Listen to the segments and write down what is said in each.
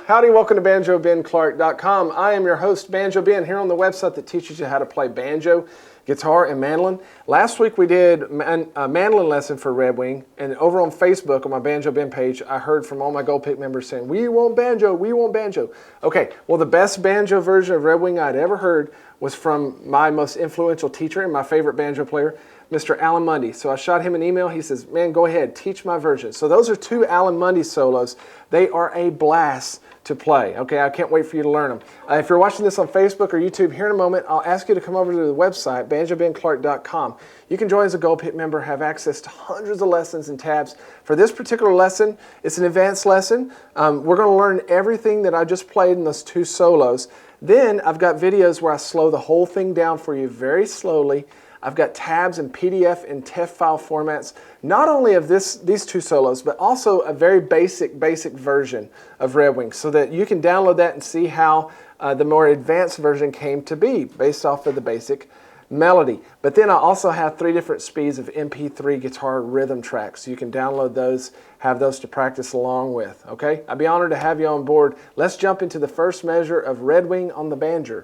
Howdy, welcome to BanjoBenClark.com. I am your host, Banjo Ben, here on the website that teaches you how to play banjo, guitar, and mandolin. Last week we did a mandolin lesson for Red Wing, and over on Facebook on my Banjo Ben page, I heard from all my Gold Pick members saying, "We want banjo, we want banjo." Okay, well the best banjo version of Red Wing I'd ever heard was from my most influential teacher and my favorite banjo player, Mr. Alan Munde. So I shot him an email. He says, "Man, go ahead, teach my version." So those are two Alan Munde solos. They are a blast to play. Okay, I can't wait for you to learn them. If you're watching this on Facebook or YouTube, here in a moment, I'll ask you to come over to the website, BanjoBenClark.com. You can join as a Gold Pick member, have access to hundreds of lessons and tabs. For this particular lesson, it's an advanced lesson. We're going to learn everything that I just played in those two solos. Then I've got videos where I slow the whole thing down for you very slowly. I've got tabs in PDF and TEF file formats, not only of these two solos, but also a very basic version of Red Wing, so that you can download that and see how the more advanced version came to be based off of the basic melody. But then I also have 3 different speeds of MP3 guitar rhythm tracks. So you can download those, have those to practice along with. Okay, I'd be honored to have you on board. Let's jump into the first measure of Red Wing on the banjo.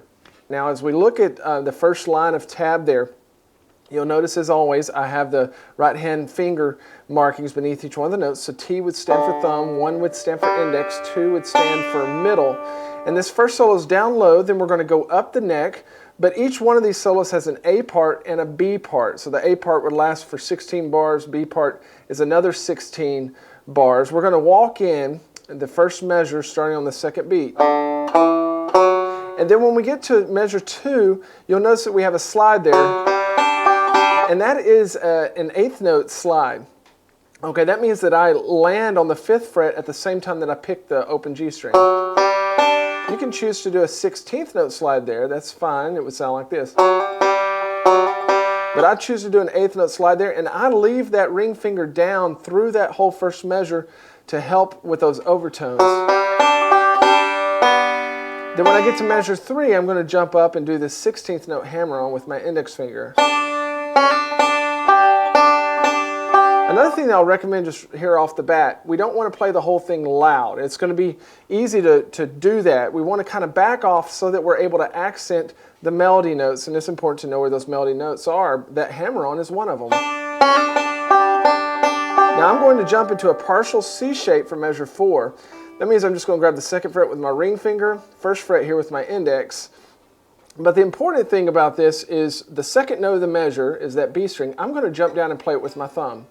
Now, as we look at the first line of tab there, you'll notice, as always, I have the right-hand finger markings beneath each one of the notes. So T would stand for thumb, 1 would stand for index, 2 would stand for middle. And this first solo is down low, then we're going to go up the neck. But each one of these solos has an A part and a B part. So the A part would last for 16 bars, B part is another 16 bars. We're going to walk in the first measure starting on the second beat. And then when we get to measure 2, you'll notice that we have a slide there. And that is an 8th note slide. Okay, that means that I land on the 5th fret at the same time that I pick the open G string. You can choose to do a 16th note slide there. That's fine. It would sound like this. But I choose to do an 8th note slide there, and I leave that ring finger down through that whole first measure to help with those overtones. Then when I get to measure 3, I'm going to jump up and do the 16th note hammer on with my index finger. Another thing that I'll recommend just here off the bat, we don't want to play the whole thing loud. It's going to be easy to do that. We want to kind of back off so that we're able to accent the melody notes, and it's important to know where those melody notes are. That hammer on is one of them. Now I'm going to jump into a partial C shape for measure 4. That means I'm just going to grab the 2nd fret with my ring finger, 1st fret here with my index. But the important thing about this is the 2nd note of the measure is that B string. I'm going to jump down and play it with my thumb.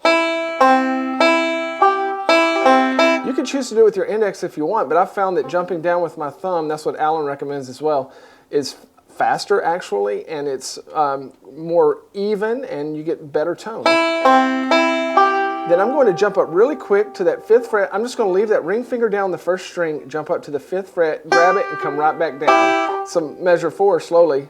You can choose to do it with your index if you want, but I've found that jumping down with my thumb, that's what Alan recommends as well, is faster actually, and it's more even, and you get better tone. Then I'm going to jump up really quick to that 5th fret. I'm just going to leave that ring finger down the 1st string, jump up to the 5th fret, grab it, and come right back down. So measure 4 slowly.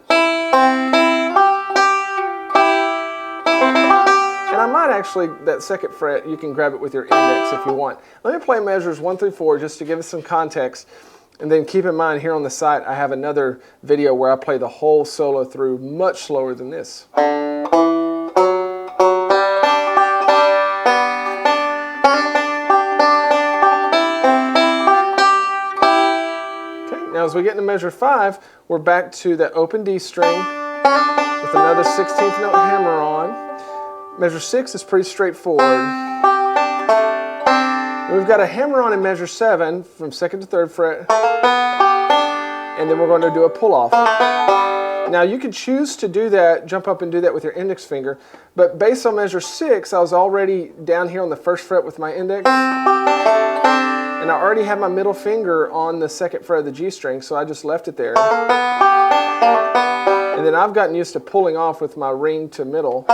And I might actually, that 2nd fret, you can grab it with your index if you want. Let me play measures 1 through 4 just to give us some context. And then keep in mind, here on the site, I have another video where I play the whole solo through much slower than this. as we get into measure 5, we're back to that open D string with another 16th note hammer on. Measure 6 is pretty straightforward. We've got a hammer on in measure 7 from 2nd to 3rd fret, and then we're going to do a pull-off. Now you could choose to do that, jump up and do that with your index finger, but based on measure 6, I was already down here on the 1st fret with my index, and I already had my middle finger on the 2nd fret of the G string, so I just left it there. And then I've gotten used to pulling off with my ring to middle.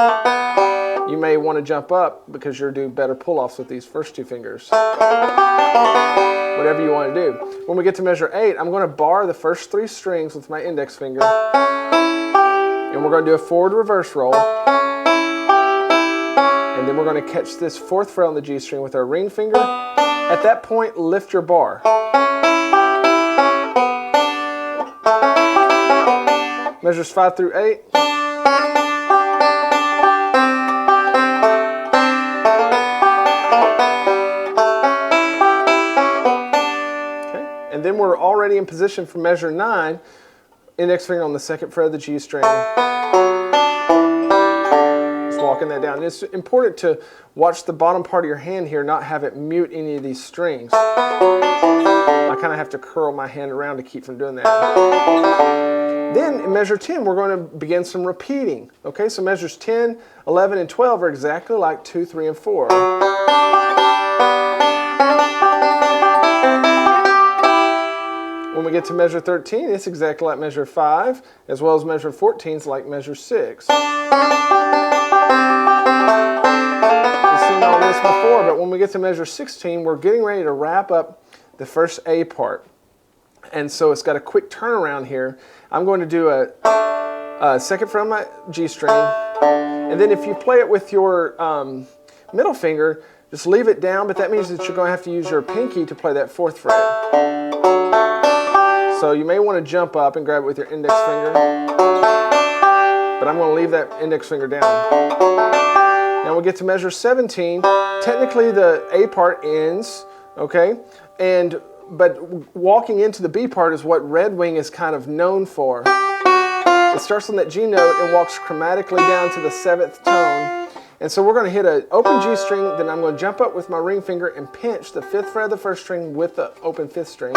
You may want to jump up because you'll do better pull-offs with these first 2 fingers. Whatever you want to do. When we get to measure 8, I'm going to bar the first 3 strings with my index finger. And we're going to do a forward reverse roll. And then we're going to catch this 4th fret on the G string with our ring finger. At that point, lift your bar. Measures 5 through 8. And then we're already in position for measure 9, index finger on the 2nd fret of the G string. Just walking that down. And it's important to watch the bottom part of your hand here, not have it mute any of these strings. I kind of have to curl my hand around to keep from doing that. Then in measure 10, we're going to begin some repeating. Okay, so measures 10, 11, and 12 are exactly like 2, 3, and 4. When we get to measure 13, it's exactly like measure 5, as well as measure 14 is like measure 6. You've seen all this before, but when we get to measure 16, we're getting ready to wrap up the first A part. And so it's got a quick turnaround here. I'm going to do a 2nd fret on my G string, and then if you play it with your middle finger, just leave it down, but that means that you're going to have to use your pinky to play that 4th fret. So you may want to jump up and grab it with your index finger, but I'm going to leave that index finger down. Now we get to measure 17. Technically the A part ends, okay? But walking into the B part is what Red Wing is kind of known for. It starts on that G note and walks chromatically down to the 7th tone. And so we're going to hit an open G string, then I'm going to jump up with my ring finger and pinch the 5th fret of the 1st string with the open 5th string.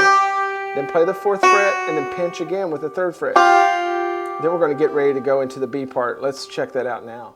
Then play the 4th fret and then pinch again with the 3rd fret. Then we're going to get ready to go into the B part. Let's check that out now.